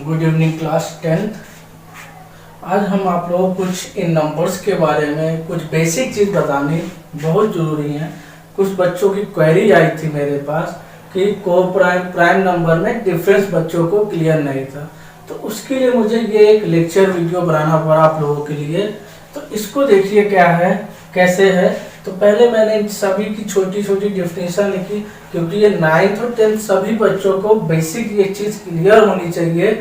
Good evening class 10th। आज हम आप लोगों को कुछ इन नंबर्स के बारे में कुछ बेसिक चीज़ बतानी बहुत ज़रूरी है। कुछ बच्चों की क्वेरी आई थी मेरे पास कि को प्राइम नंबर में डिफरेंस बच्चों को क्लियर नहीं था, तो उसके लिए मुझे ये एक लेक्चर वीडियो बनाना पड़ा आप लोगों के लिए। तो इसको देखिए क्या है, कैसे है। तो पहले मैंने इन सभी की छोटी छोटी डेफिनेशन लिखी, क्योंकि ये 9th और 10th सभी बच्चों को बेसिक ये चीज़ क्लियर होनी चाहिए,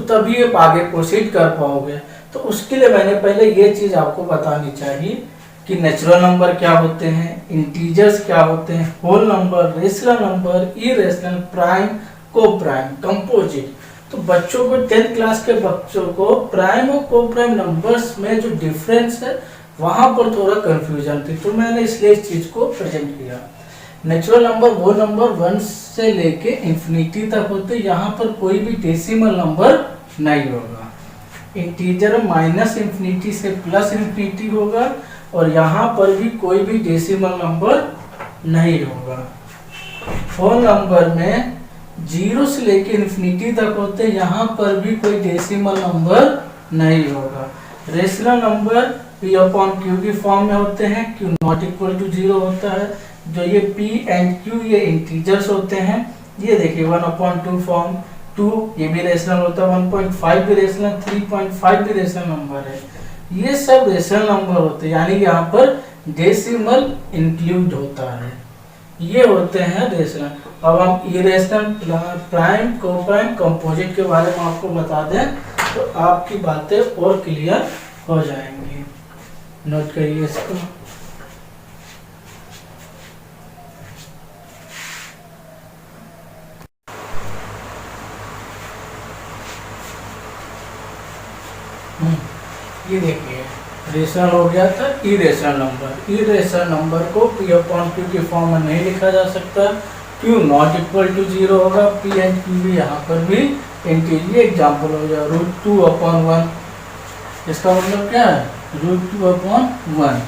तभी आप आगे प्रोसीड कर पाओगे। तो उसके लिए मैंने पहले ये चीज़ आपको बतानी चाहिए कि नेचुरल नंबर क्या होते हैं, इंटीजर्स क्या होते हैं, whole number, rational number, irrational, prime, coprime, composite. तो बच्चों को 10th क्लास के बच्चों को प्राइम और को प्राइम नंबर्स में जो डिफरेंस है वहां पर थोड़ा कंफ्यूजन थी, तो मैंने इसलिए इस चीज को प्रेजेंट किया। नेचुरल नंबर वो नंबर 1 से लेके इंफिनिटी तक होते, यहाँ पर कोई भी डेसिमल नंबर नहीं होगा। इंटीजर माइनस इंफिनिटी से प्लस इंफिनिटी होगा, और यहाँ पर भी कोई भी डेसिमल नंबर नहीं होगा। होल नंबर में 0 से लेके इंफिनिटी तक होते, यहाँ पर भी कोई डेसिमल नंबर नहीं होगा। Rational number P upon Q की फॉर्म में होते हैं, Q नॉट इक्वल टू 0 होता है। जो ये P एंड Q ये इंटीजर्स होते हैं। ये देखिए 1/2 फॉर्म, 2 ये भी रेशनल होता है, 1.5 भी रेशनल, 3.5 भी रेशनल नंबर है। ये सब रेशनल नंबर होते हैं, यानी यहाँ पर डेसिमल इंक्लूड होता है। ये होते हैं रेशनल। अब हम irrational, prime, coprime, composite के बारे में आपको बता दें तो आपकी बातें और क्लियर हो जाएंगी। नोट करिए इसको। ये देखिए रेशनल हो गया था, इरेशनल नंबर। इरेशनल नंबर को P अपॉन Q की फॉर्म में नहीं लिखा जा सकता, Q नॉट इक्वल टू 0 होगा। P एंड Q भी यहाँ पर भी इंटीजर एग्जाम्पल हो जाए, √2/1। इसका मतलब क्या है, √2/1,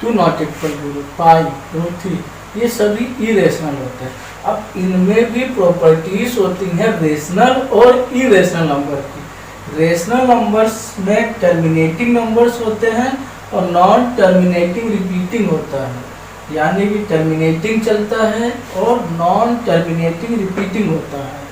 Q नॉट इक्वल टू पाई, √3। ये सभी इरेशनल होते हैं। अब इनमें भी प्रॉपर्टीज होती हैं रेशनल और इरेशनल नंबर की। रेशनल नंबर्स में टर्मिनेटिंग नंबर्स होते हैं और नॉन टर्मिनेटिंग रिपीटिंग होता है, यानी कि टर्मिनेटिंग चलता है और नॉन टर्मिनेटिंग रिपीटिंग होता है।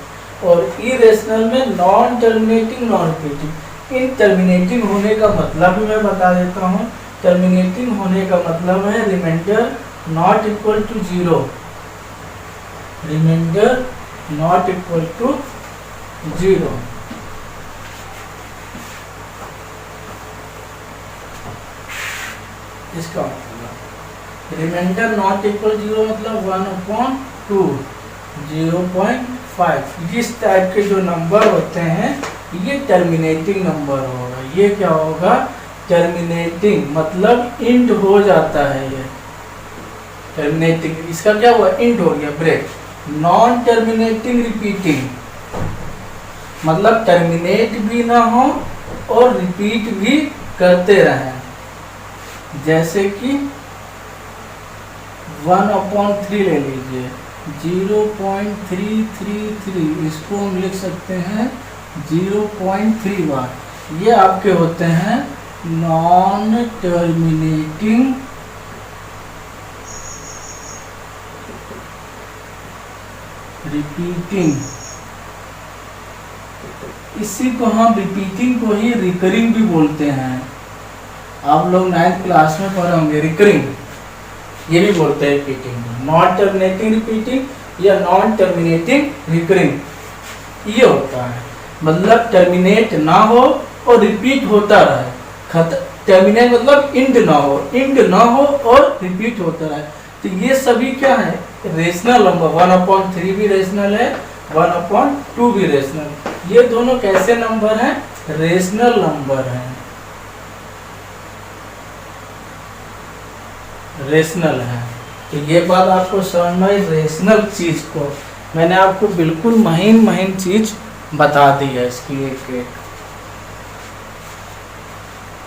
और इरेशनल में नॉन टर्मिनेटिंग, नॉन रिपीटिंग। इन टर्मिनेटिंग होने का मतलब भी मैं बता देता हूँ। टर्मिनेटिंग होने का मतलब है remainder not equal to 0, remainder not equal to 0। इसका मतलब रिमाइंडर नॉट इक्वल 0 मतलब 1/2, 0.5। इस टाइप के जो नंबर होते हैं ये टर्मिनेटिंग नंबर होगा। ये क्या होगा, टर्मिनेटिंग मतलब इंड हो जाता है। ये टर्मिनेटिंग, इसका क्या हुआ, इंड हो गया, ब्रेक। नॉन टर्मिनेटिंग रिपीटिंग मतलब टर्मिनेट भी ना हो और रिपीट भी करते रहें। जैसे कि 1/3 ले लीजिए, 0.333, इसको हम लिख सकते हैं 0.3 बार। ये आपके होते हैं नॉन टर्मिनेटिंग रिपीटिंग। इसी को हम रिपीटिंग को ही रिकरिंग भी बोलते हैं। आप लोग 9th क्लास में पढ़े होंगे रिकरिंग, ये भी बोलते हैं रिपीटिंग। नॉन टर्मिनेटिंग रिपीटिंग या नॉन टर्मिनेटिंग रिकरिंग ये होता है, मतलब टर्मिनेट ना हो और रिपीट होता रहे। टर्मिनेट मतलब इंड ना हो, इंड ना हो और रिपीट होता रहे। तो ये सभी क्या है, रेशनल नंबर। 1/3 भी रेशनल है, 1/2 भी रेशनल। ये दोनों कैसे नंबर हैं, रेशनल नंबर हैं, रेशनल है। तो ये बात आपको समझ में, रेशनल चीज को मैंने आपको बिल्कुल महीन चीज बता दी है इसकी एक एक।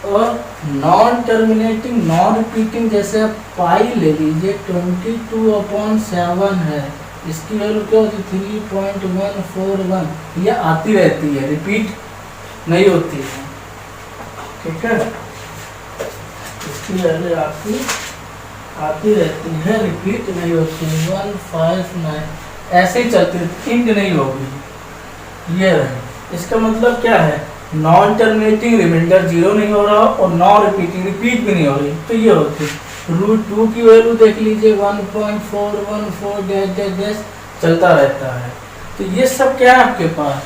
और नॉन टर्मिनेटिंग, नॉन रिपीटिंग, जैसे आप पाई ले लीजिए, 22/7 है, इसकी वैल्यू क्या होती है 3.141, ये आती रहती है, रिपीट नहीं होती है, ठीक है। इसकी वैल्यू आपकी आती रहती है, रिपीट नहीं होती, 159 ऐसे ही चलती है, इंड नहीं होगी, ये रहे। इसका मतलब क्या है, नॉन टर्मिनेटिंग रिमाइंडर जीरो नहीं हो रहा और नॉन रिपीटिंग रिपीट भी नहीं हो रही, तो ये होती है। √2 की वैल्यू देख लीजिए 1.414 चलता रहता है। तो ये सब क्या है आपके पास,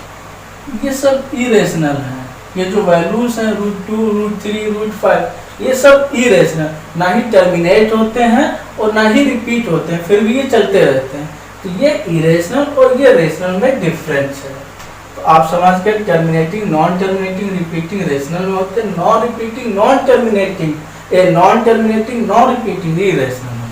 ये सब इरेशनल है। ये जो वैल्यूज हैं √2, √3, √5 ये सब इरेशनल, ना ही टर्मिनेट होते हैं और ना ही रिपीट होते हैं, फिर भी ये चलते रहते हैं। तो ये इरेशनल और ये रेशनल में डिफरेंस है। तो आप समझ के terminating, non terminating, repeating rational में होते हैं, non repeating, non terminating, non terminating, non repeating irrational में।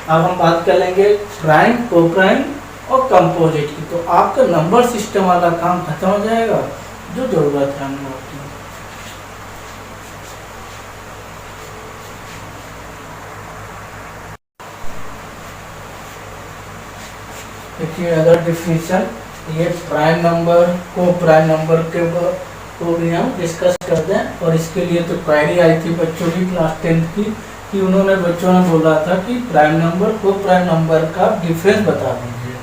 अब हम बात कर लेंगे प्राइम, को प्राइम और कंपोजिट की। तो आपका नंबर सिस्टम वाला काम खत्म हो जाएगा, जो जरूरत है हम लोग की। देखिए अदर डिफिनेशन, ये प्राइम नंबर, को प्राइम नंबर के को भी हम डिस्कस कर दें। और इसके लिए तो क्वेरी आई थी बच्चों की क्लास 10th की, कि उन्होंने बच्चों ने बोला था कि प्राइम नंबर, को प्राइम नंबर का डिफरेंस बता दीजिए।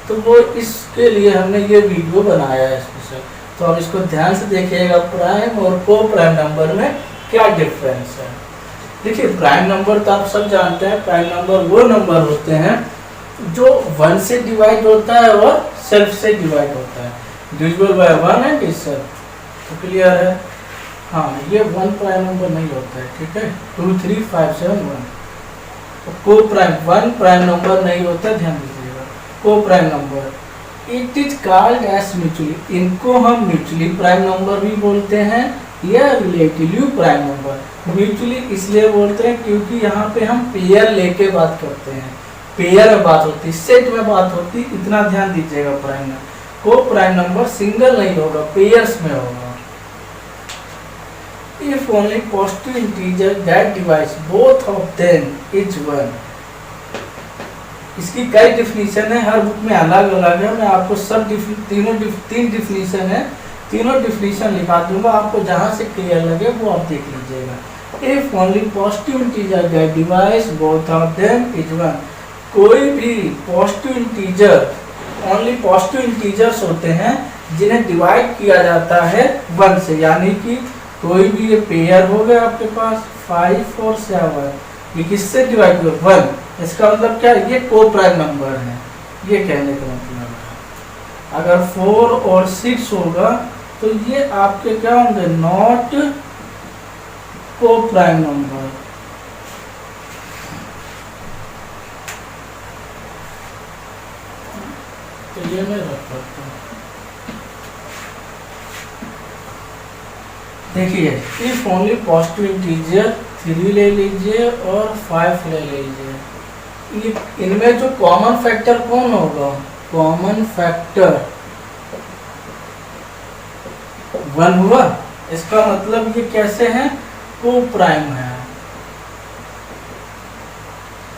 तो वो इसके लिए हमने ये वीडियो बनाया है स्पेशल। तो अब इसको ध्यान से देखिएगा, प्राइम और को प्राइम नंबर में क्या डिफरेंस है। देखिए प्राइम नंबर तो आप सब जानते हैं, प्राइम नंबर वो नंबर होते हैं जो 1 से डिवाइड होता है और सेल्फ से डिवाइड होता है, divisible by 1 and is self. तो क्लियर है, हाँ ये 1 प्राइम नंबर नहीं होता है, ठीक है, 2, 3, 5, 7, 1। तो को प्राइम 1 प्राइम नंबर नहीं होता, ध्यान दीजिएगा। Coprime number it is called as mutually, इनको हम म्यूचुअली प्राइम नंबर भी बोलते हैं या रिलेटिवली प्राइम नंबर। म्यूचुअली इसलिए बोलते हैं क्योंकि यहाँ पे हम पेयर लेके बात करते हैं, पेयर में बात होती, सेट में बात होती, इतना ध्यान दीजिएगा। प्राइम नंबर, को प्राइम नंबर सिंगल नहीं होगा, पेयर्स में होगा। If only positive integer that divides both of them is 1। इसकी कई डिफिनीशन है, हर बुक में अलग अलग है। मैं आपको सब तीन डिफिनीशन है, तीनों डिफिनीशन लिखा दूंगा, आपको जहां से क्लियर लगे वो आप देख लीजिएगा। If only positive integer that divides both of them is 1। कोई भी positive integer, only positive integers होते हैं जिन्हें डिवाइड किया जाता है 1 से, यानी कि कोई भी ये पेयर हो गया आपके पास 5 और 7, ये किससे डिवाइड हुआ 1। इसका मतलब क्या, ये को प्राइम नंबर है, ये कहने का मतलब है। अगर 4 और 6 होगा तो ये आपके क्या होंगे, नॉट को प्राइम नंबर। तो ये मैं रख सकता हूँ। देखिए इफ ओनली पॉजिटिव इंटीजर 3 ले लीजिए और 5 ले लीजिए, इनमें जो कॉमन फैक्टर कौन होगा, कॉमन फैक्टर 1 हुआ। इसका मतलब ये कैसे है, को प्राइम है।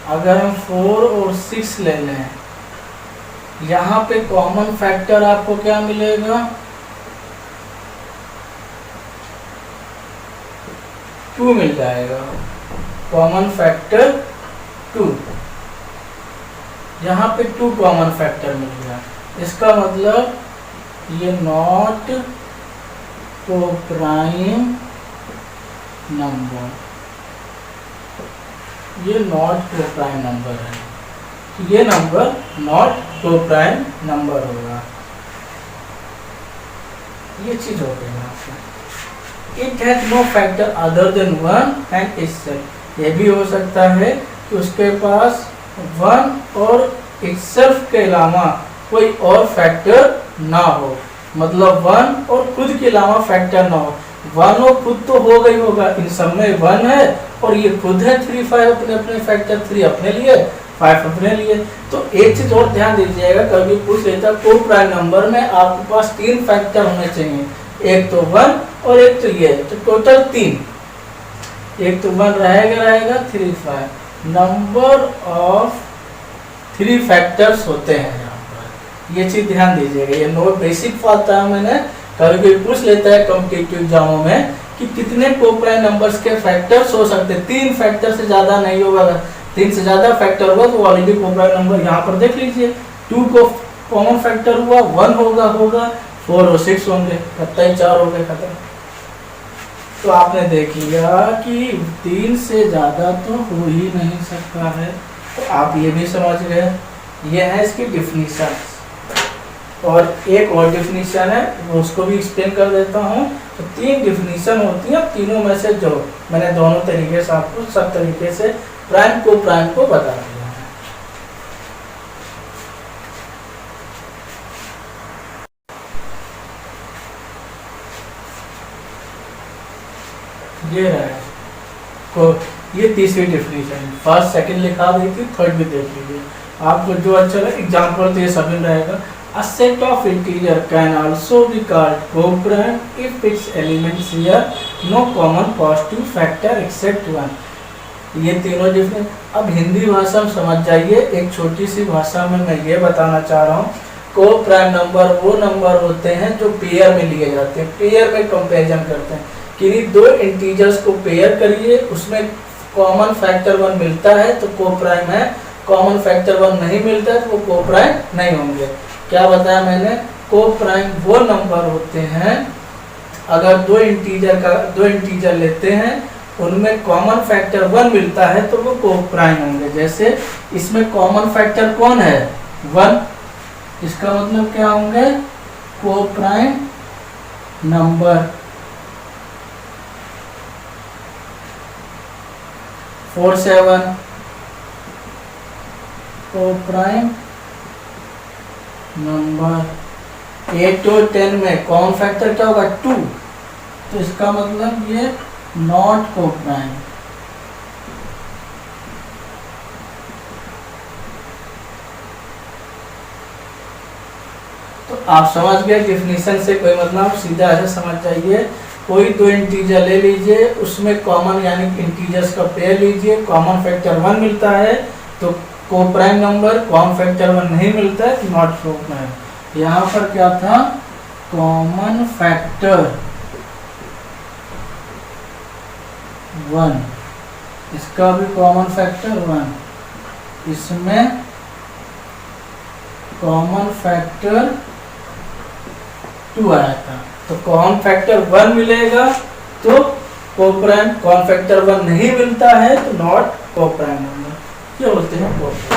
अगर हम 4 और 6 ले लें, यहाँ पे कॉमन फैक्टर आपको क्या मिलेगा, 2 मिल जाएगा, कॉमन फैक्टर 2। यहाँ पे 2 कॉमन फैक्टर मिल गया। इसका मतलब ये नॉट को प्राइम नंबर, ये नॉट को प्राइम नंबर है, ये number not coprime number होगा। ये चीज हो गई आपसे। It has no factor other than 1 and itself. ये भी हो सकता है कि उसके पास 1 और इटसेल्फ के अलावा कोई और फैक्टर ना हो, मतलब 1 और खुद के अलावा फैक्टर ना हो। 1 और खुद तो होगा ही होगा, इन सब में 1 है और ये खुद है 3, 5 अपने अपने फैक्टर, 3 अपने लिए, 5 अपने लिए। तो एक चीज और ध्यान दीजिएगा, कभी पूछ लेता को प्राइम नंबर में आपके पास 3 फैक्टर होने चाहिए, एक तो 1 और एक तो ये, तो टोटल 3। एक तो 1 रहेगा 3, 5। नंबर ऑफ 3 फैक्टर्स होते हैं यहाँ पर, ये चीज ध्यान दीजिएगा। ये नोट बेसिक आता है, मैंने कभी कोई पूछ लेता है कॉम्पिटिटिव एग्जामों में कि कितने कोप्राइम नंबर्स के फैक्टर्स हो सकते हैं। 3 फैक्टर से ज्यादा नहीं होगा, 3 से ज्यादा फैक्टर होगा तो ऑलरेडी कोप्राइम नंबर यहाँ पर देख लीजिए। 2 को कॉमन फैक्टर हुआ 1 होगा 4 और 6 होंगे, कतई 4 हो गए खत्म। तो आपने देख लिया कि 3 से ज्यादा तो हो ही नहीं सकता है, तो आप ये भी समझ गए। ये है इसकी डिफिनीशन। और एक और डिफिनीशन है, वो उसको भी एक्सप्लेन कर देता हूँ। तो 3 डिफिनीशन होती है, तीनों में से जो मैंने दोनों तरीके से आपको सब तरीके से प्राइम को बता दिया है। ये रहा को ये तीसरी डिफिनीशन, फर्स्ट सेकंड लिखा दी थी, थर्ड भी देख लीजिए आपको जो अच्छा लगे। एग्जाम्पल तो ये सभी रहेगा। A set of integer can also be called coprime if its elements share no common positive factor except 1। ये तीनों डिफरेंस अब हिंदी भाषा में समझ जाइए। एक छोटी सी भाषा में मैं ये बताना चाह रहा हूँ, कोप्राइम नंबर वो नंबर होते हैं जो पेयर में लिए जाते हैं, पेयर में कंपैरिजन करते हैं। किन्हीं 2 इंटीजर्स को पेयर करिए, उसमें कॉमन फैक्टर 1 मिलता है तो कोप्राइम है, कॉमन फैक्टर 1 नहीं मिलता है तो वो कोप्राइम नहीं होंगे। क्या बताया मैंने, कोप्राइम वो नंबर होते हैं अगर 2 इंटीजर लेते हैं, उनमें कॉमन फैक्टर 1 मिलता है तो वो कोप्राइम होंगे। जैसे इसमें कॉमन फैक्टर कौन है 1, इसका मतलब क्या होंगे कोप्राइम नंबर। 4 7 coprime number. 8 और 10 में कॉमन फैक्टर क्या होगा 2, तो इसका मतलब ये नॉट कोप्राइम। तो आप समझ गए डिफिनीशन से कोई मतलब सीधा ऐसे समझ जाइए। कोई 2 इंटीजर ले लीजिए, उसमें कॉमन यानी इंटीजर्स का पेयर लीजिए, कॉमन फैक्टर 1 मिलता है तो कोप्राइम नंबर, कॉमन फैक्टर 1 नहीं मिलता है तो नॉट कोप्राइम। यहाँ पर क्या था, कॉमन फैक्टर 1, इसका भी कॉमन फैक्टर 1, इसमें कॉमन फैक्टर 2 आया था तो कॉमन फैक्टर 1 मिलेगा तो कोप्राइम, कॉमन फैक्टर 1 नहीं मिलता है तो नॉट कोप्राइम नंबर। ये बोलते हैं कोप्राइम।